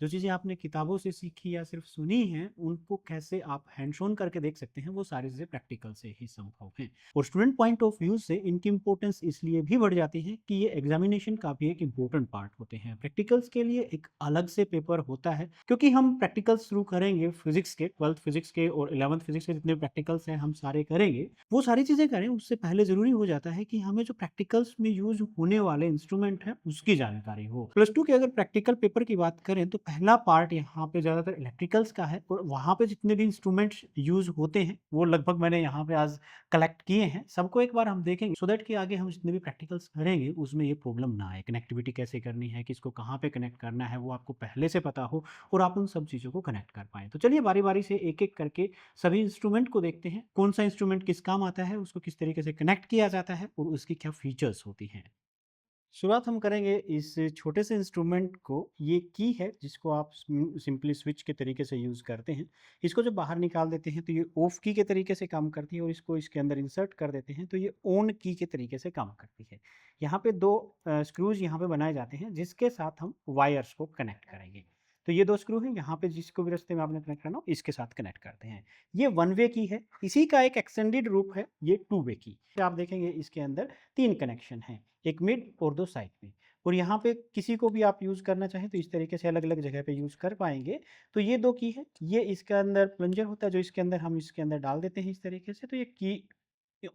जो चीज़ें आपने किताबों से सीखी या सिर्फ सुनी हैं, उनको कैसे आप हैंड्स ऑन करके देख सकते हैं, वो सारी चीज़ें प्रैक्टिकल से ही संभव हैं। और स्टूडेंट पॉइंट ऑफ व्यू से इनकी इम्पोर्टेंस इसलिए भी बढ़ जाती है कि ये एग्जामिनेशन का भी एक इम्पोर्टेंट पार्ट होते हैं। प्रैक्टिकल्स के लिए एक अलग से पेपर होता है, क्योंकि हम प्रैक्टिकल्स शुरू करेंगे फिजिक्स के, 12th फिजिक्स के और 11th फिजिक्स के जितने प्रैक्टिकल्स हैं हम सारे करेंगे। वो सारी चीज़ें करें उससे पहले ज़रूरी हो जाता है कि हमें जो प्रैक्टिकल्स में यूज़ होने वाले इंस्ट्रूमेंट हैं, उसकी जानकारी हो। प्लस 2 के अगर प्रैक्टिकल पेपर की बात करें तो पहला पार्ट यहाँ पे ज़्यादातर इलेक्ट्रिकल्स का है और वहाँ पे जितने भी इंस्ट्रूमेंट्स यूज़ होते हैं, वो लगभग मैंने यहाँ पे आज कलेक्ट किए हैं। सबको एक बार हम देखेंगे सो दैट कि आगे हम जितने भी प्रैक्टिकल्स करेंगे, उसमें ये प्रॉब्लम ना आए। कनेक्टिविटी कैसे करनी है, किसको कहाँ पे कनेक्ट करना है, वो आपको पहले से पता हो और आप उन सब चीज़ों को कनेक्ट कर पाएँ। तो चलिए बारी-बारी से एक-एक करके सभी इंस्ट्रूमेंट को देखते हैं। कौन-सा इंस्ट्रूमेंट किस काम आता है, उसको किस तरीके से कनेक्ट किया जाता है और उसकी क्या फीचर्स होती हैं। शुरुआत हम करेंगे इस छोटे से इंस्ट्रूमेंट को। ये की है जिसको आप सिंपली स्विच के तरीके से यूज़ करते हैं। इसको जब बाहर निकाल देते हैं तो ये ऑफ की के तरीके से काम करती है और इसको इसके अंदर इंसर्ट कर देते हैं तो ये ऑन की के तरीके से काम करती है। यहाँ पे दो स्क्रूज यहाँ पे बनाए जाते हैं जिसके साथ हम वायर्स को कनेक्ट करेंगे। तो ये दो स्क्रू हैं, यहाँ पे जिसको भी रास्ते में आपने कनेक्ट करना हो इसके साथ कनेक्ट करते हैं। ये वन वे की है, इसी का एक एक्सटेंडेड रूप है ये टू वे की। आप देखेंगे इसके अंदर 3 कनेक्शन हैं, एक मिड और 2 साइड में। और यहाँ पे किसी को भी आप यूज़ करना चाहें तो इस तरीके से अलग-अलग जगह पे यूज़ कर पाएँगे। तो ये 2 की है, ये इसके अंदर प्लंजर होता है जो इसके अंदर हम इसके अंदर डाल देते हैं इस तरीके से तो ये की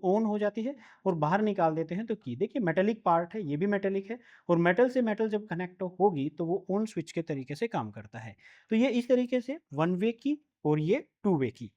ऑन हो जाती है और बाहर निकाल देते हैं तो की। देखिए मेटालिक पार्ट है, ये भी मेटालिक है और मेटल से मेटल जब कनेक्ट होगी तो वो ऑन स्विच के तरीके से काम करता है। तो ये इस तरीके से वन वे की और ये टू वे की।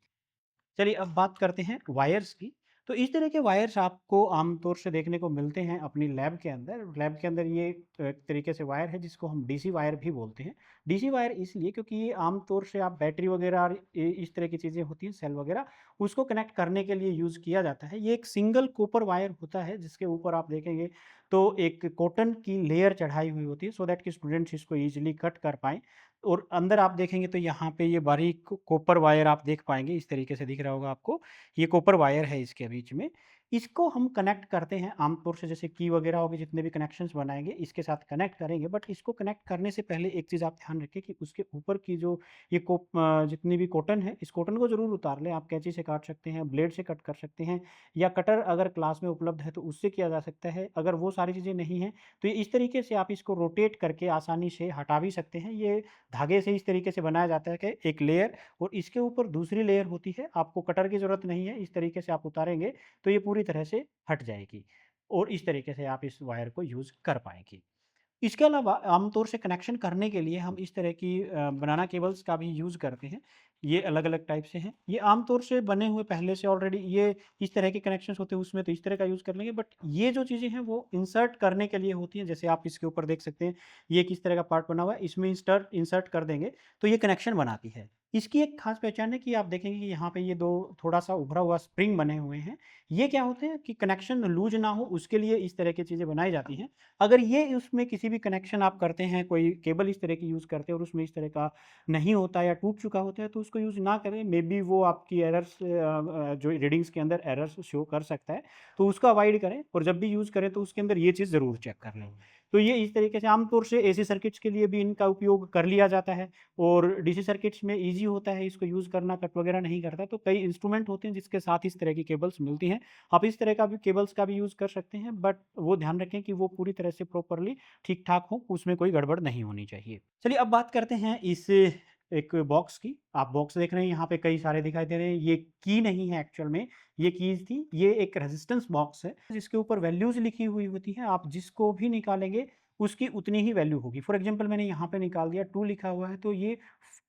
चलिए अब बात करते हैं वायर्स की। तो इस तरह के वायर्स आपको आमतौर से देखने को मिलते हैं अपनी लैब के अंदर। लैब के अंदर ये एक तरीके से वायर है जिसको हम डीसी वायर भी बोलते हैं। डीसी वायर इसलिए क्योंकि ये आमतौर से आप बैटरी वगैरह और इस तरह की चीज़ें होती हैं, सेल वगैरह, उसको कनेक्ट करने के लिए यूज़ किया जाता है। ये एक सिंगल कॉपर वायर होता है जिसके ऊपर आप देखेंगे तो एक कॉटन की लेयर चढ़ाई हुई होती है सो दैट कि स्टूडेंट्स इसको ईज़िली कट कर पाएँ। और अंदर आप देखेंगे तो यहाँ पे ये बारीक कॉपर वायर आप देख पाएँगे, इस तरीके से दिख रहा होगा आपको। ये कॉपर वायर है इसके बीच में। इसको हम कनेक्ट करते हैं आमतौर से, जैसे की वगैरह हो गए, जितने भी कनेक्शंस बनाएँगे इसके साथ कनेक्ट करेंगे। बट इसको कनेक्ट करने से पहले एक चीज़ आप ध्यान रखें कि उसके ऊपर की जो ये जितनी भी कॉटन है, इस कॉटन को ज़रूर उतार लें। आप कैंची से काट सकते हैं, ब्लेड से कट कर सकते हैं या कटर अगर क्लास में उपलब्ध है तो उससे किया जा सकता है। अगर वो सारी चीज़ें नहीं हैं, तो ये इस तरीके से आप इसको रोटेट करके आसानी से हटा भी सकते हैं। ये धागे से इस तरीके से बनाया जाता है कि एक लेयर और इसके ऊपर दूसरी लेयर होती है, आपको कटर की ज़रूरत नहीं है, इस तरीके से आप उतारेंगे तो ये पूरी तरह से हट जाएगी और इस तरीके से आप इस वायर को यूज़ कर पाएँगे। इसके अलावा आमतौर से कनेक्शन करने के लिए हम इस तरह की बनाना केबल्स का भी यूज़ करते हैं। ये अलग-अलग टाइप से हैं। ये आमतौर से बने हुए पहले से ऑलरेडी ये इस तरह के कनेक्शंस होते हैं, उसमें तो इस तरह का यूज़ कर लेंगे, बट ये जो चीज़ें हैं वो इंसर्ट करने के लिए होती हैं। जैसे आप इसके ऊपर देख सकते हैं, ये किस तरह का पार्ट बना हुआ है, इसमें इंस्टर्ट इंसर्ट कर देंगे तो ये कनेक्शन बनाती है। इसकी एक खास पहचान है कि आप देखेंगे कि यहाँ पे ये 2 थोड़ा-सा उभरा हुआ स्प्रिंग बने हुए हैं। ये क्या होते हैं कि कनेक्शन लूज़ ना हो उसके लिए इस तरह की चीज़ें बनाई जाती हैं। अगर ये उसमें किसी भी कनेक्शन आप करते हैं, कोई केबल इस तरह की यूज़ करते हैं और उसमें इस तरह का नहीं होता या टूट चुका होता है, तो उसको यूज़ ना करें। मेबी वो आपकी एरर्स जो रीडिंग्स के अंदर एरर्स शो कर सकता है, तो उसको अवॉइड करें और जब भी यूज़ करें तो उसके अंदर ये चीज़ ज़रूर चेक कर लें। तो ये इस तरीके से आमतौर से एसी सर्किट्स के लिए भी इनका उपयोग कर लिया जाता है और डीसी सर्किट्स में ईज़ी होता है इसको यूज़ करना, कट वगैरह नहीं करता। तो कई इंस्ट्रूमेंट होते हैं जिसके साथ इस तरह की केबल्स मिलती हैं। आप इस तरह का भी केबल्स का भी यूज़ कर सकते हैं, बट वो ध्यान रखें कि वो पूरी तरह से प्रॉपर्ली ठीक-ठाक हो, उसमें कोई गड़बड़ नहीं होनी चाहिए। चलिए अब बात करते हैं इस एक बॉक्स की। आप बॉक्स देख रहे हैं यहाँ पे कई सारे दिखाई दे रहे हैं। ये की नहीं है एक्चुअल में, ये कीज़ थी। ये एक रेजिस्टेंस बॉक्स है जिसके ऊपर वैल्यूज़ लिखी हुई होती हैं। आप जिसको भी निकालेंगे उसकी उतनी ही वैल्यू होगी। फॉर एग्ज़ाम्पल मैंने यहाँ पे निकाल दिया 2 लिखा हुआ है तो ये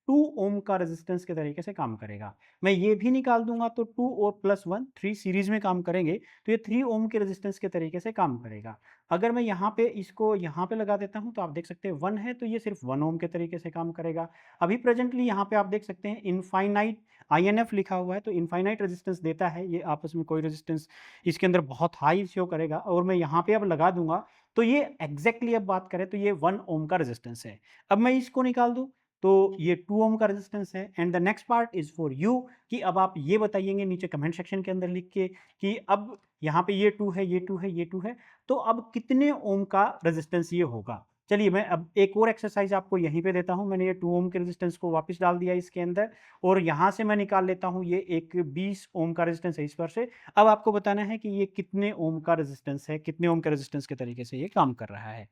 2 ओम का रेजिस्टेंस के तरीके से काम करेगा। मैं ये भी निकाल दूँगा तो 2 और प्लस 1 3 सीरीज़ में काम करेंगे तो ये 3 ओम के रेजिस्टेंस के तरीके से काम करेगा। अगर मैं यहाँ पे इसको यहाँ पे लगा देता हूँ तो आप देख सकते हैं 1 है तो ये सिर्फ़ 1 ओम के तरीके से काम करेगा। अभी प्रेज़ेंटली यहाँ पे आप देख सकते हैं इनफ़ाइनाइट आईएनएफ लिखा हुआ है तो इनफ़ाइनाइट रेजिस्टेंस देता है, ये आपस में कोई रेजिस्टेंस इसके अंदर बहुत हाई शो करेगा और मैं यहाँ पे अब लगा दूँगा तो ये एग्ज़ैक्टली अब बात करें तो ये 1 ओम का रेजिस्टेंस है। अब मैं इसको निकाल दूँ तो ये 2 ओम का रेजिस्टेंस है and the next part is for you कि अब आप ये बताइएंगे नीचे कमेंट सेक्शन के अंदर लिख के कि अब यहाँ पे ये 2 है, ये 2 है, ये 2 है, तो अब कितने ओम का रेजिस्टेंस ये होगा? चलिए मैं अब एक और एक्सरसाइज आपको यहीं पे देता हूँ। मैंने ये 2 ओम के रेजिस्टेंस को वापस डाल दिया इसके अंदर और यहाँ से मैं निकाल लेता हूँ ये एक 20 ओम का रेजिस्टेंस है इस पर से। अब आपको बताना है कि ये कितने ओम का रेजिस्टेंस है, कितने ओम के रेजिस्टेंस के तरीके से ये काम कर रहा है।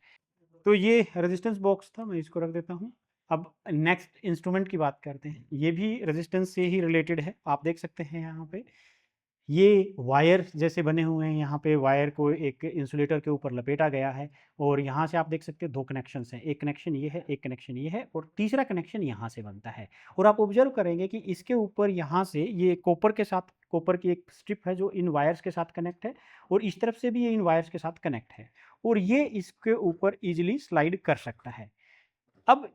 तो ये रेजिस्टेंस बॉक्स था, मैं इसको रख देता हूँ। अब नेक्स्ट इंस्ट्रूमेंट की बात करते हैं। ये भी रेजिस्टेंस से ही रिलेटेड है। आप देख सकते हैं यहाँ पे ये वायर जैसे बने हुए हैं, यहाँ पे वायर को एक इंसुलेटर के ऊपर लपेटा गया है और यहाँ से आप देख सकते हैं 2 कनेक्शंस हैं। एक कनेक्शन ये है, एक कनेक्शन ये है और तीसरा कनेक्शन यहाँ से बनता है। और आप ऑब्जर्व करेंगे कि इसके ऊपर यहाँ से ये कॉपर के साथ, कॉपर की एक स्ट्रिप है जो इन वायर्स के साथ कनेक्ट है और इस तरफ से भी ये इन वायर्स के साथ कनेक्ट है और ये इसके ऊपर ईज़िली स्लाइड कर सकता है। अब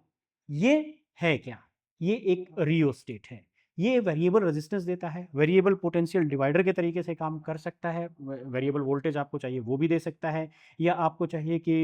ये है क्या? ये एक रियोस्टेट है। ये वेरिएबल रेजिस्टेंस देता है, वेरिएबल पोटेंशियल डिवाइडर के तरीके से काम कर सकता है। वेरिएबल वोल्टेज आपको चाहिए वो भी दे सकता है या आपको चाहिए कि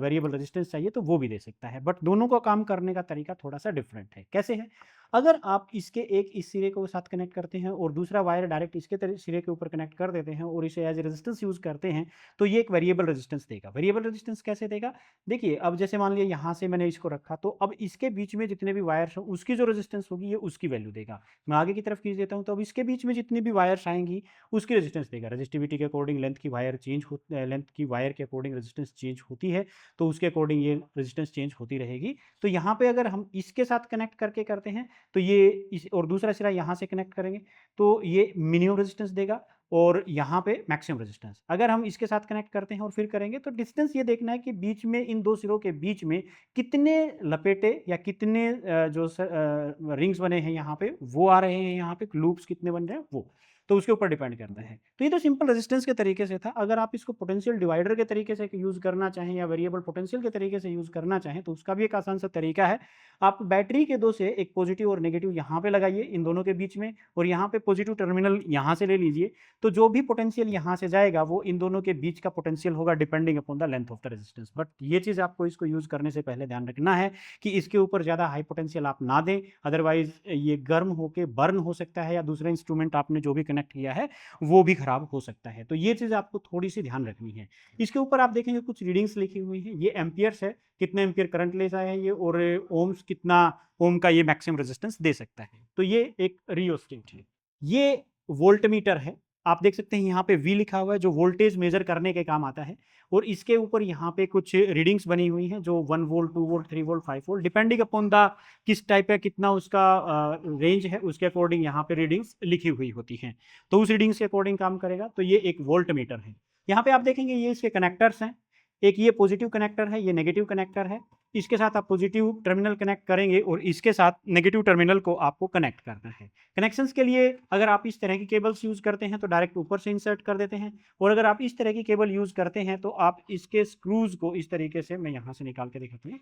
वेरिएबल रेजिस्टेंस चाहिए तो वो भी दे सकता है। बट दोनों का काम करने का तरीका थोड़ा-सा डिफरेंट है। कैसे है? अगर आप इसके एक इस सिरे को साथ कनेक्ट करते हैं और दूसरा वायर डायरेक्ट इसके सिरे के ऊपर कनेक्ट कर देते हैं और इसे एज ए रेजिस्टेंस यूज़ करते हैं, तो ये एक वेरिएबल रेजिस्टेंस देगा। वेरिएबल रेजिस्टेंस कैसे देगा? देखिए, अब जैसे मान लिया यहाँ से मैंने इसको रखा, तो अब इसके बीच में जितने भी वायर्स हैं, उसकी जो रेजिस्टेंस होगी, ये उसकी वैल्यू देगा। मैं आगे की तरफ खींच देता हूँ, तो अब इसके बीच में जितनी भी वायर्स आएँगी, उसकी रेजिस्टेंस देगा। रेजिस्टिविटी के अकॉर्डिंग लेंथ की वायर चेंज हो लेंथ की वायर के अकॉर्डिंग रेजिस्टेंस चेंज होती है, तो उसके अकॉर्डिंग ये रेजिस्टेंस चेंज होती रहेगी। तो यहाँ पे अगर हम इसके साथ कनेक्ट करके करते हैं, तो ये इस और दूसरा सिरा यहाँ से कनेक्ट करेंगे, तो ये मिनिमम रेजिस्टेंस देगा और यहाँ पे मैक्सिमम रेजिस्टेंस। अगर हम इसके साथ कनेक्ट करते हैं और फिर करेंगे, तो डिस्टेंस ये देखना है कि बीच में इन 2 सिरों के बीच में कितने लपेटे या कितने रिंग्स बने हैं यहाँ पे, वो आ रहे हैं यहाँ पे, लूप्स कितने बन रहे हैं वो। तो उसके ऊपर डिपेंड करता है। तो ये तो सिंपल रेजिस्टेंस के तरीके से था। अगर आप इसको पोटेंशियल डिवाइडर के तरीके से यूज़ करना चाहें या वेरिएबल पोटेंशियल के तरीके से यूज़ करना चाहें, तो उसका भी एक आसान सा तरीका है। आप बैटरी के 2 से एक पॉजिटिव और नेगेटिव यहाँ पे लगाइए इन दोनों के बीच में और यहाँ पे पॉजिटिव टर्मिनल यहाँ से ले लीजिए। तो जो भी पोटेंशियल यहाँ से जाएगा वो इन दोनों के बीच का पोटेंशियल होगा depending upon the length of the resistance. But ये चीज़ आपको इसको यूज़ करने से पहले ध्यान रखना है कि इसके ऊपर ज़्यादा हाई पोटेंशियल आप ना दें, अदरवाइज ये गर्म होके बर्न हो सकता है या दूसरा इंस्ट्रूमेंट आपने जो भी कनेक्ट किया है वो भी खराब हो सकता है। तो ये चीज़ आपको थोड़ी सी ध्यान रखनी है। इसके ऊपर आप देखेंगे कुछ रीडिंग्स लिखी हुई हैं। ये एम्पियर्स है, कितने एम्पियर करंट ले जाए है ये, और ओम्स कितना ओम का ये मैक्सिमम रेजिस्टेंस दे सकता है। तो ये एक रियोस्टेट है। ये वोल्टमीटर है। आप देख सकते हैं यहाँ पे V लिखा हुआ है जो वोल्टेज मेजर करने के काम आता है और इसके ऊपर यहाँ पे कुछ रीडिंग्स बनी हुई हैं जो 1 volt, 2 volt, 3 volt, 5 volt depending upon the किस टाइप है, कितना उसका रेंज है, उसके अकॉर्डिंग यहाँ पे रीडिंग्स लिखी हुई होती हैं। तो उस रीडिंग्स के अकॉर्डिंग काम करेगा। तो ये एक वोल्ट मीटर है। यहाँ पे आप देखेंगे ये इसके कनेक्टर्स हैं। एक ये पॉजिटिव कनेक्टर है, ये नेगेटिव कनेक्टर है। इसके साथ आप पॉजिटिव टर्मिनल कनेक्ट करेंगे और इसके साथ नेगेटिव टर्मिनल को आपको कनेक्ट करना है। कनेक्शंस के लिए अगर आप इस तरह की केबल्स यूज़ करते हैं तो डायरेक्ट ऊपर से इंसर्ट कर देते हैं और अगर आप इस तरह की केबल यूज़ करते हैं तो आप इसके स्क्रूज़ को इस तरीके से, मैं यहाँ से निकाल के दिखाता हूँ।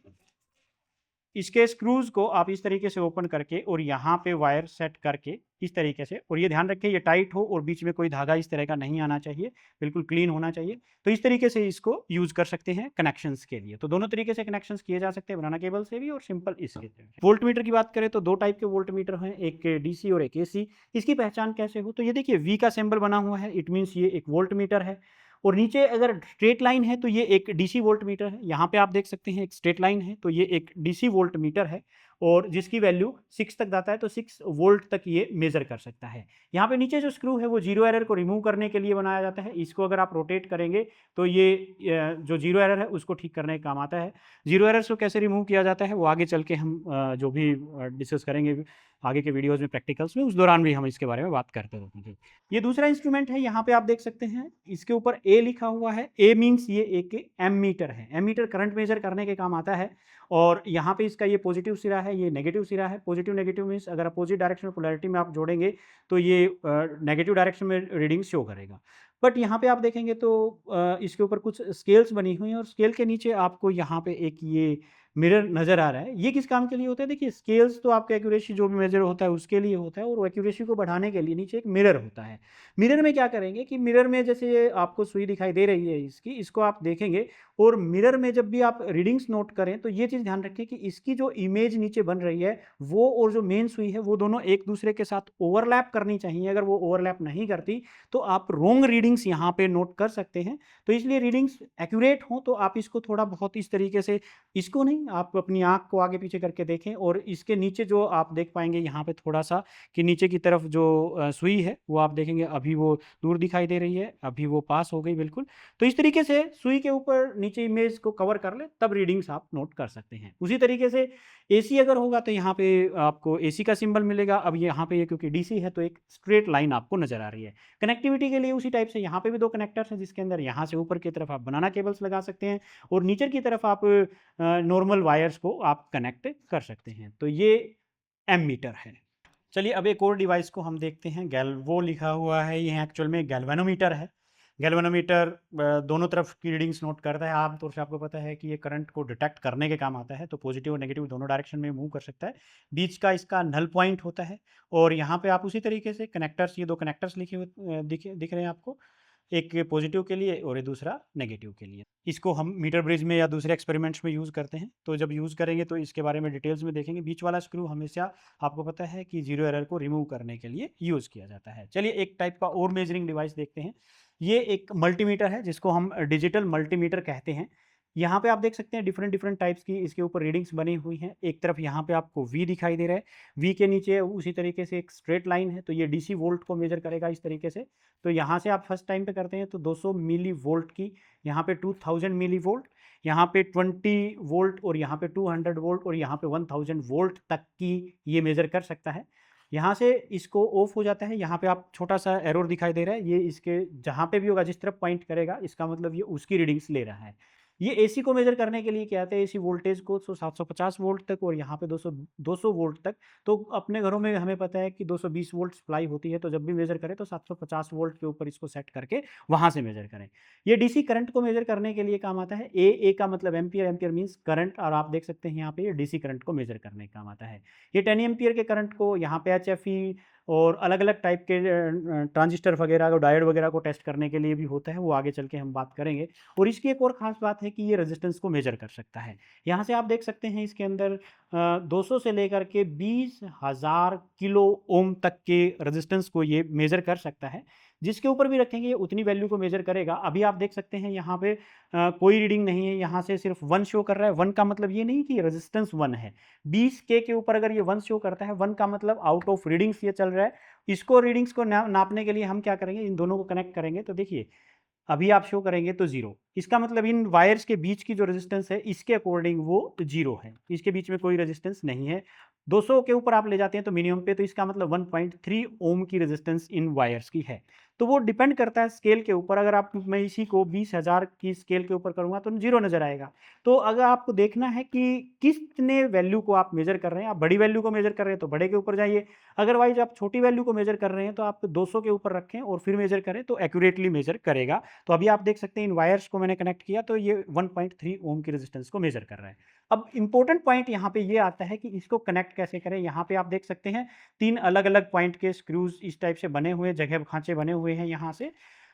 इसके स्क्रूज़ को आप इस तरीके से ओपन करके और यहाँ पे वायर सेट करके इस तरीके से, और ये ध्यान रखें ये टाइट हो और बीच में कोई धागा इस तरह का नहीं आना चाहिए, बिल्कुल क्लीन होना चाहिए। तो इस तरीके से इसको यूज़ कर सकते हैं कनेक्शंस के लिए। तो दोनों तरीके से कनेक्शंस किए जा सकते हैं, बनाना केबल से भी और सिंपल इसके से। वोल्टमीटर की बात करें तो 2 टाइप के वोल्टमीटर हैं, एक डीसी और एक एसी। इसकी पहचान कैसे हो? तो ये देखिए V का सिंबल बना हुआ है, इट मीन्स ये एक वोल्टमीटर है। और नीचे अगर स्ट्रेट लाइन है तो ये एक डीसी वोल्टमीटर है। यहाँ पे आप देख सकते हैं एक स्ट्रेट लाइन है, तो ये एक डीसी वोल्टमीटर है और जिसकी वैल्यू 6 तक जाता है, तो 6 वोल्ट तक ये मेज़र कर सकता है। यहाँ पे नीचे जो स्क्रू है वो जीरो एरर को रिमूव करने के लिए बनाया जाता है। इसको अगर आप रोटेट करेंगे तो ये जो जीरो एरर है उसको ठीक करने का काम आता है। जीरो एरर्स को कैसे रिमूव किया जाता है वो आगे चल के हम जो भी डिस्कस करेंगे आगे के वीडियोज़ में, प्रैक्टिकल्स में, उस दौरान भी हम इसके बारे में बात करते रहेंगे। ये दूसरा इंस्ट्रूमेंट है, यहाँ पे आप देख सकते हैं इसके ऊपर ए लिखा हुआ है। ए मीन्स ये एक एमीटर है। एमीटर करंट मेजर करने के काम आता है और यहाँ पे इसका ये पॉजिटिव सिरा है, ये नेगेटिव सिरा है। पॉजिटिव नेगेटिव मीन्स अगर अपोजिट डायरेक्शन में पोलैरिटी में आप जोड़ेंगे तो ये नेगेटिव डायरेक्शन में रीडिंग शो करेगा। बट यहाँ पे आप देखेंगे तो इसके ऊपर कुछ स्केल्स बनी हुई हैं और स्केल के नीचे आपको यहाँ पे एक ये मिरर नज़र आ रहा है, ये किस काम के लिए होता है? देखिए स्केल्स तो आपका एक्यूरेसी जो भी मेजर होता है उसके लिए होता है, और वो एक्यूरेसी को बढ़ाने के लिए नीचे एक मिरर होता है। मिरर में क्या करेंगे कि मिरर में जैसे ये आपको सुई दिखाई दे रही है इसकी, इसको आप देखेंगे, और मिरर में जब भी आप रीडिंग्स नोट करें तो ये चीज़ ध्यान रखें कि इसकी जो इमेज नीचे बन रही है वो और जो मेन सुई है वो दोनों एक दूसरे के साथ ओवरलैप करनी चाहिए। अगर वो ओवरलैप नहीं करती तो आप रॉन्ग रीडिंग्स यहाँ पे नोट कर सकते हैं। तो इसलिए रीडिंग्स एक्यूरेट हो तो आप इसको थोड़ा बहुत इस तरीके से, इसको नहीं, आप अपनी आँख को आगे पीछे करके देखें, और इसके नीचे जो आप देख पाएँगे यहाँ पे थोड़ा-सा कि नीचे की तरफ जो सुई है वो आप देखेंगे अभी वो दूर दिखाई दे रही है, अभी वो पास हो गई बिल्कुल। तो इस तरीके से सुई के ऊपर नीचे इमेज को कवर कर लें, तब रीडिंग्स आप नोट कर सकते हैं। उसी तरीके से एसी अगर होगा तो यहाँ पे आपको एसी का सिंबल मिलेगा। अब यहाँ पे ये क्योंकि डीसी है तो एक स्ट्रेट लाइन आपको नज़र आ रही है। कनेक्टिविटी के लिए उसी टाइप से यहाँ पे भी 2 कनेक्टर्स हैं, जिसके अंदर यहाँ से ऊपर की तरफ आप बनाना केबल्स लगा सकते हैं, और नीचे की तरफ आप नॉर्मल वायर्स को आप कनेक्ट कर सकते हैं। तो ये एमीटर है। चलिए अब एक और डिवाइस को हम देखते हैं, गैल्वो लिखा हुआ है, ये एक्चुअल में गैल्वेनोमीटर है। गैल्वेनोमीटर दोनों तरफ की रीडिंग्स नोट करता है। आमतौर से आपको पता है कि ये करंट को डिटेक्ट करने के काम आता है, तो पॉजिटिव और नेगेटिव दोनों डायरेक्शन में मूव कर सकता है। बीच का इसका नल पॉइंट होता है, और यहाँ पे आप उसी तरीके से कनेक्टर्स, ये 2 कनेक्टर्स लिखे हुए दिख रहे हैं आपको, एक पॉजिटिव के लिए और ये दूसरा नेगेटिव के लिए। इसको हम मीटर ब्रिज में या दूसरे एक्सपेरिमेंट्स में यूज़ करते हैं, तो जब यूज़ करेंगे तो इसके बारे में डिटेल्स में देखेंगे। बीच वाला स्क्रू हमेशा आपको पता है कि जीरो एरर को रिमूव करने के लिए यूज़ किया जाता है। चलिए एक टाइप का और मेजरिंग डिवाइस देखते हैं। ये एक मल्टीमीटर है जिसको हम डिजिटल मल्टीमीटर कहते हैं। यहाँ पे आप देख सकते हैं डिफरेंट डिफरेंट टाइप्स की इसके ऊपर रीडिंग्स बनी हुई हैं। एक तरफ यहाँ पे आपको वी दिखाई दे रहा है, वी के नीचे उसी तरीके से एक स्ट्रेट लाइन है, तो ये डीसी वोल्ट को मेजर करेगा इस तरीके से। तो यहाँ से आप फर्स्ट टाइम पे करते हैं तो 200 मिली वोल्ट की, यहाँ पे 2000 मिली वोल्ट, यहाँ पे 20 वोल्ट, और यहाँ पे 200 वोल्ट, और यहाँ पे 1000 वोल्ट तक की ये मेजर कर सकता है। यहाँ से इसको ऑफ हो जाता है, यहाँ पे आप छोटा सा एरोर दिखाई दे रहा है, ये इसके जहाँ पे भी होगा जिस तरफ पॉइंट करेगा इसका मतलब ये उसकी रीडिंग्स ले रहा है। ये एसी को मेजर करने के लिए क्या आता है, एसी वोल्टेज को 750 वोल्ट तक, और यहाँ पे 200 वोल्ट तक। तो अपने घरों में हमें पता है कि 220 वोल्ट सप्लाई होती है, तो जब भी मेजर करें तो 750 वोल्ट के ऊपर इसको सेट करके वहाँ से मेजर करें। ये डीसी करंट को मेजर करने के लिए काम आता है। ए का मतलब एम्पियर, एम्पियर मीन्स करंट, और आप देख सकते हैं यहाँ पे ये डीसी करंट को मेजर करने का काम आता है। ये 10 एम्पियर के करंट को यहाँ पे एचएफई और अलग-अलग टाइप के ट्रांजिस्टर वगैरह को, डायोड वगैरह को टेस्ट करने के लिए भी होता है, वो आगे चल के हम बात करेंगे। और इसकी एक और ख़ास बात है कि ये रेजिस्टेंस को मेजर कर सकता है। यहाँ से आप देख सकते हैं इसके अंदर 200 से लेकर के 20,000 किलो ओम तक के रेजिस्टेंस को ये मेजर कर सकता है। जिसके ऊपर भी रखेंगे ये उतनी वैल्यू को मेजर करेगा। अभी आप देख सकते हैं यहाँ पे कोई रीडिंग नहीं है, यहाँ से सिर्फ 1 शो कर रहा है। 1 का मतलब ये नहीं कि रेजिस्टेंस 1 है। 20 के ऊपर अगर ये 1 शो करता है, 1 का मतलब आउट ऑफ रीडिंग्स ये चल रहा है। इसको रीडिंग्स को नापने के लिए हम क्या करेंगे, इन दोनों को कनेक्ट करेंगे, तो देखिए अभी आप शो करेंगे तो 0, इसका मतलब इन वायर्स के बीच की जो रेजिस्टेंस है इसके अकॉर्डिंग वो 0 है, इसके बीच में कोई रेजिस्टेंस नहीं है। 200 के ऊपर आप ले जाते हैं तो मिनिमम पे, तो इसका मतलब 1.3 ओम की रेजिस्टेंस इन वायर्स की है। तो वो डिपेंड करता है स्केल के ऊपर। अगर आप, मैं इसी को 20,000 की स्केल के ऊपर करूंगा तो 0 नजर आएगा। तो अगर आपको देखना है कि कितने वैल्यू को आप मेजर कर रहे हैं, आप बड़ी वैल्यू को मेजर कर रहे हैं तो बड़े के ऊपर जाइए, अदरवाइज आप छोटी वैल्यू को मेजर कर रहे हैं तो आप 200 के ऊपर रखें और फिर मेजर करें तो एक्यूरेटली मेजर करेगा। तो अभी आप देख सकते हैं इन वायर्स को मैंने कनेक्ट किया तो ये 1.3 ओम की रेजिस्टेंस को मेजर कर रहा है। अब इंपॉर्टेंट पॉइंट यहाँ पे ये आता है कि इसको कनेक्ट कैसे करें। यहाँ पे आप देख सकते हैं 3 अलग अलग पॉइंट के स्क्रूज इस टाइप से बने हुए, जगह खांचे बने हुए हैं, यहाँ से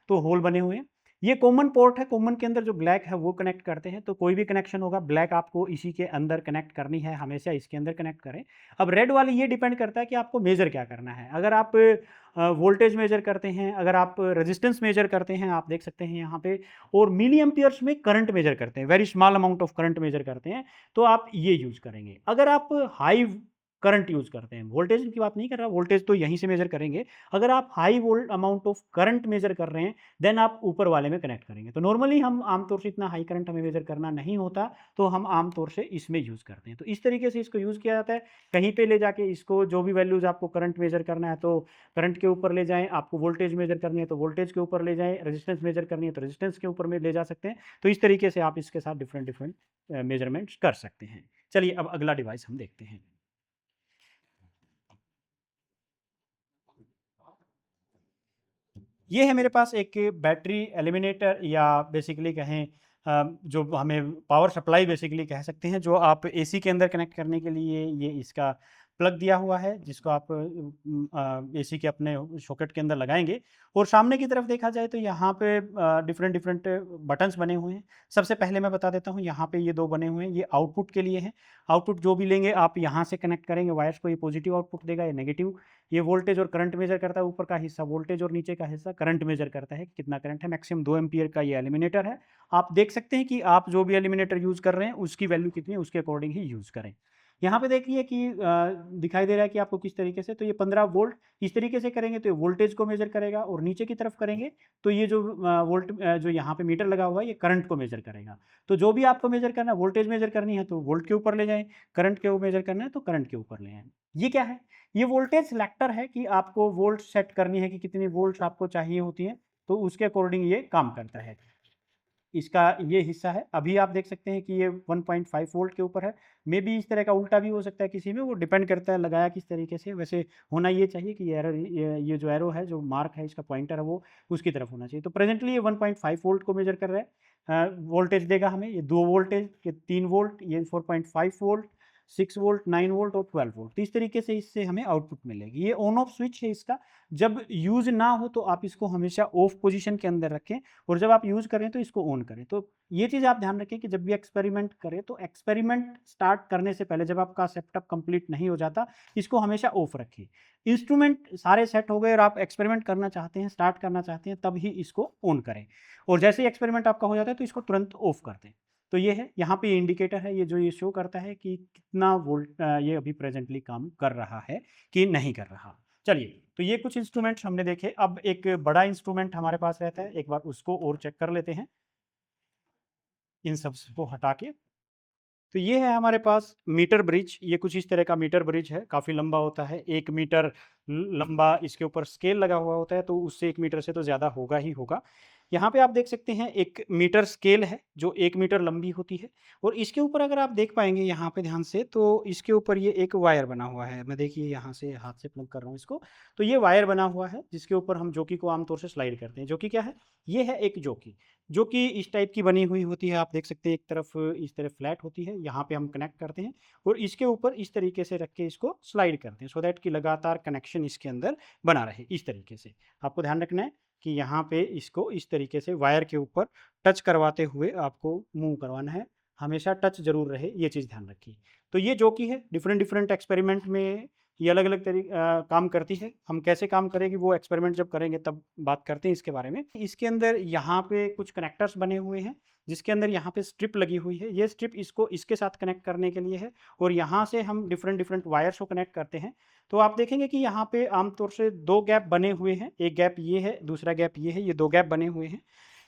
तो होल बने हुए हैं। ये कॉमन पोर्ट है, कॉमन के अंदर जो ब्लैक है वो कनेक्ट करते हैं। तो कोई भी कनेक्शन होगा ब्लैक आपको इसी के अंदर कनेक्ट करनी है, हमेशा इसके अंदर कनेक्ट करें। अब रेड वाली ये डिपेंड करता है कि आपको मेजर क्या करना है। अगर आप वोल्टेज मेजर करते हैं, अगर आप रेजिस्टेंस मेजर करते हैं, आप देख सकते हैं यहाँ पे, और मिली एम्पियर्स में करंट मेजर करते हैं, very small amount of current measure करते हैं, तो आप ये यूज करेंगे। अगर आप हाई करंट यूज करते हैं, वोल्टेज की बात नहीं कर रहा, वोल्टेज तो यहीं से मेजर करेंगे। अगर आप high volt amount of current measure कर रहे हैं देन आप ऊपर वाले में कनेक्ट करेंगे। तो नॉर्मली हम आमतौर से इतना हाई करंट हमें मेजर करना नहीं होता, तो हम आमतौर से इसमें यूज करते हैं। तो इस तरीके से इसको यूज किया जाता है। कहीं पे ले जाके इसको जो भी वैल्यूज आपको करंट मेजर करना है तो करंट के ऊपर ले जाएं, आपको वोल्टेज मेजर करनी है तो वोल्टेज के ऊपर ले जाएं, रेजिस्टेंस मेजर करनी है तो रेजिस्टेंस के ऊपर में ले जा सकते हैं। तो इस तरीके से आप इसके साथ डिफरेंट डिफरेंट मेजरमेंट्स कर सकते हैं। चलिए अब अगला डिवाइस हम देखते हैं। ये है मेरे पास एक बैटरी एलिमिनेटर, या बेसिकली कहें जो हमें पावर सप्लाई बेसिकली कह सकते हैं, जो आप एसी के अंदर कनेक्ट करने के लिए ये इसका प्लग दिया हुआ है, जिसको आप एसी के अपने सॉकेट के अंदर लगाएंगे। और सामने की तरफ देखा जाए तो यहाँ पे डिफरेंट डिफरेंट बटन्स बने हुए हैं। सबसे पहले मैं बता देता हूँ, यहाँ पे ये दो बने हुए हैं, ये आउटपुट के लिए हैं। आउटपुट जो भी लेंगे आप यहाँ से कनेक्ट करेंगे वायर्स को, ये पॉजिटिव आउटपुट देगा, ये नेगेटिव। ये वोल्टेज और करंट मेजर करता है, ऊपर का हिस्सा वोल्टेज और नीचे का हिस्सा करंट मेजर करता है, कितना करंट है। मैक्सिमम 2 एम्पियर का ये एलिमिनेटर है। आप देख सकते हैं कि आप जो भी एलिमिनेटर यूज़ कर रहे हैं उसकी वैल्यू कितनी है, उसके अकॉर्डिंग ही यूज़ करें। यहाँ पे देखिए कि दिखाई दे रहा है कि आपको किस तरीके से, तो ये 15 वोल्ट इस तरीके से करेंगे तो ये वोल्टेज को मेजर करेगा, और नीचे की तरफ करेंगे तो ये जो जो यहाँ पे मीटर लगा हुआ है ये करंट को मेजर करेगा। तो जो भी आपको मेजर करना है, वोल्टेज मेजर करनी है तो वोल्ट के ऊपर ले जाएं, करंट के मेजर करना है तो करंट के ऊपर ले आएं। ये क्या है? ये वोल्टेज सिलेक्टर है कि आपको वोल्ट सेट करनी है कि कितनी वोल्ट आपको चाहिए होती है, तो उसके अकॉर्डिंग ये काम करता है। इसका ये हिस्सा है, अभी आप देख सकते हैं कि ये 1.5 वोल्ट के ऊपर है। मे बी इस तरह का उल्टा भी हो सकता है किसी में, वो डिपेंड करता है लगाया किस तरीके से। वैसे होना ये चाहिए कि ये जो एरो है, जो मार्क है, इसका पॉइंटर है, वो उसकी तरफ होना चाहिए। तो प्रेजेंटली ये 1.5 वोल्ट को मेजर कर रहा है। वोल्टेज देगा हमें ये 2 वोल्टेज, ये 3 वोल्ट, ये 4.5 वोल्ट, 6 वोल्ट, 9 वोल्ट और 12 वोल्ट। तो इस तरीके से इससे हमें आउटपुट मिलेगी। ये ऑन ऑफ स्विच है इसका। जब यूज ना हो तो आप इसको हमेशा ऑफ पोजीशन के अंदर रखें, और जब आप यूज करें तो इसको ऑन करें। तो ये चीज आप ध्यान रखें कि जब भी एक्सपेरिमेंट करें तो एक्सपेरिमेंट स्टार्ट करने से पहले, जब आपका सेटअप कंप्लीट नहीं हो जाता, इसको हमेशा ऑफ रखें। इंस्ट्रूमेंट सारे सेट हो गए और आप एक्सपेरिमेंट करना चाहते हैं, स्टार्ट करना चाहते हैं, तब ही इसको ऑन करें। और जैसे ही एक्सपेरिमेंट आपका हो जाता है तो इसको तुरंत ऑफ कर दें। तो ये है, यहाँ पे इंडिकेटर है, ये जो ये शो करता है कि कितना वोल्ट ये अभी प्रेजेंटली काम कर रहा है कि नहीं कर रहा। चलिए, तो ये कुछ इंस्ट्रूमेंट्स हमने देखे। अब एक बड़ा इंस्ट्रूमेंट हमारे पास रहता है, एक बार उसको और चेक कर लेते हैं इन सब को हटा के। तो ये है हमारे पास मीटर ब्रिज। ये कुछ इस तरह का मीटर ब्रिज है, काफ़ी लंबा होता है, 1 मीटर लंबा। इसके ऊपर स्केल लगा हुआ होता है, तो उससे 1 मीटर से तो ज़्यादा होगा ही होगा। यहाँ पे आप देख सकते हैं 1 मीटर स्केल है जो 1 मीटर लंबी होती है। और इसके ऊपर अगर आप देख पाएंगे यहाँ पे ध्यान से, तो इसके ऊपर ये एक वायर बना हुआ है। मैं देखिए यहाँ से हाथ से प्लग कर रहा हूँ इसको। तो ये वायर बना हुआ है जिसके ऊपर हम जॉकी को आमतौर से स्लाइड करते हैं। जॉकी क्या है? ये है एक जॉकी, जो कि इस टाइप की बनी हुई होती है। आप देख सकते हैं एक तरफ इस तरह फ्लैट होती है, यहाँ पे हम कनेक्ट करते हैं और इसके ऊपर इस तरीके से रख के इसको स्लाइड करते हैं, सो दैट कि लगातार कनेक्शन इसके अंदर बना रहे। इस तरीके से आपको ध्यान रखना है कि यहाँ पे इसको इस तरीके से वायर के ऊपर टच करवाते हुए आपको मूव करवाना है। हमेशा टच जरूर रहे, ये चीज़ ध्यान रखिए। तो ये जो कि है डिफरेंट डिफरेंट एक्सपेरिमेंट में ये अलग अलग काम करती है। हम कैसे काम करेंगे वो एक्सपेरिमेंट जब करेंगे तब बात करते हैं इसके बारे में। इसके अंदर यहाँ पे कुछ कनेक्टर्स बने हुए हैं, जिसके अंदर यहाँ पे स्ट्रिप लगी हुई है। ये स्ट्रिप इसको इसके साथ कनेक्ट करने के लिए है, और यहाँ से हम डिफरेंट डिफरेंट वायर्स को कनेक्ट करते हैं। तो आप देखेंगे कि यहाँ पे आमतौर से 2 गैप बने हुए हैं, एक गैप ये है, दूसरा गैप ये है, ये 2 गैप बने हुए हैं।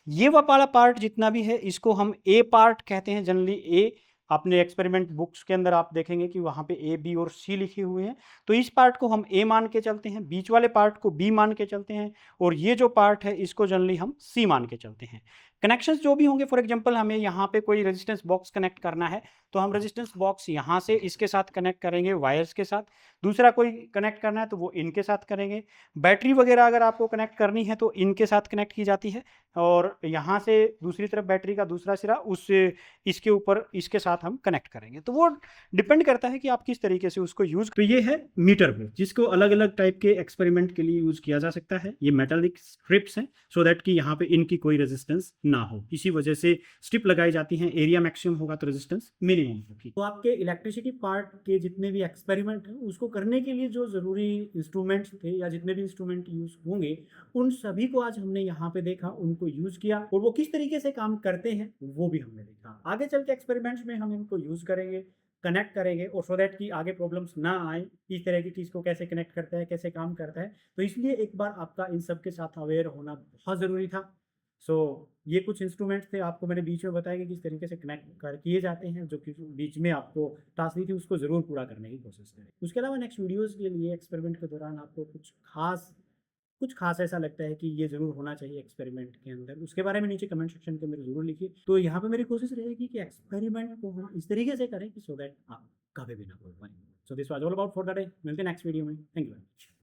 ये वाला पार्ट जितना भी है इसको हम ए पार्ट कहते हैं जनरली। ए अपने एक्सपेरिमेंट बुक्स के अंदर आप देखेंगे कि वहाँ पे ए, बी और सी लिखे हुए हैं। तो इस पार्ट को हम ए मान के चलते हैं, बीच वाले पार्ट को बी मान के चलते हैं, और ये जो पार्ट है इसको जनरली हम सी मान के चलते हैं। कनेक्शंस जो भी होंगे, फॉर एग्जांपल हमें यहाँ पे कोई रेजिस्टेंस बॉक्स कनेक्ट करना है, तो हम रेजिस्टेंस बॉक्स यहाँ से इसके साथ कनेक्ट करेंगे वायर्स के साथ। दूसरा कोई कनेक्ट करना है तो वो इनके साथ करेंगे। बैटरी वगैरह अगर आपको कनेक्ट करनी है तो इनके साथ कनेक्ट की जाती है, और यहाँ से दूसरी तरफ बैटरी का दूसरा सिरा उस इसके ऊपर इसके साथ हम कनेक्ट करेंगे। तो वो डिपेंड करता है कि आप किस तरीके से उसको यूज। तो ये है मीटर ब्रिज, जिसको अलग अलग टाइप के एक्सपेरिमेंट के लिए यूज किया जा सकता है। ये मेटालिक स्ट्रिप्स हैं, सो दैट कि यहाँ पे इनकी कोई रेजिस्टेंस ना हो। इसी वजह से स्ट्रिप लगाई जाती हैं। एरिया मैक्सिमम होगा तो रेजिस्टेंस मिनिमम होगी। तो आपके इलेक्ट्रिसिटी पार्ट के जितने भी एक्सपेरिमेंट हैं उसको करने के लिए जो जरूरी इंस्ट्रूमेंट्स थे या जितने भी इंस्ट्रूमेंट यूज होंगे, उन सभी को आज हमने यहाँ पे देखा, उनको यूज किया, और वो किस तरीके से काम करते हैं वो भी हमने देखा। आगे चल के एक्सपेरिमेंट्स में हम इनको यूज करेंगे, कनेक्ट करेंगे, और सो दैट कि आगे प्रॉब्लम्स ना आए, इस तरह की चीज़ को कैसे कनेक्ट करता है, कैसे काम करता है। तो इसलिए एक बार आपका इन सब के साथ अवेयर होना बहुत ज़रूरी था। सो ये कुछ इंस्ट्रूमेंट्स थे, आपको मैंने बीच में बताया कि किस तरीके से कनेक्ट कर किए जाते हैं। जो कि बीच में आपको टास्क दी थी उसको ज़रूर पूरा करने की कोशिश करें। उसके अलावा नेक्स्ट वीडियोज़ के लिए एक्सपेरिमेंट के दौरान आपको कुछ खास ऐसा लगता है कि ये ज़रूर होना चाहिए एक्सपेरिमेंट के अंदर, उसके बारे में नीचे कमेंट सेक्शन के अंदर ज़रूर लिखिए। तो यहाँ पे मेरी कोशिश रहेगी कि एक्सपेरिमेंट को हम इस तरीके से करें कि सो दैट आप कभी भी ना भूल पाएं। So this was all about for the day. मिलते हैं नेक्स्ट वीडियो में। Thank you.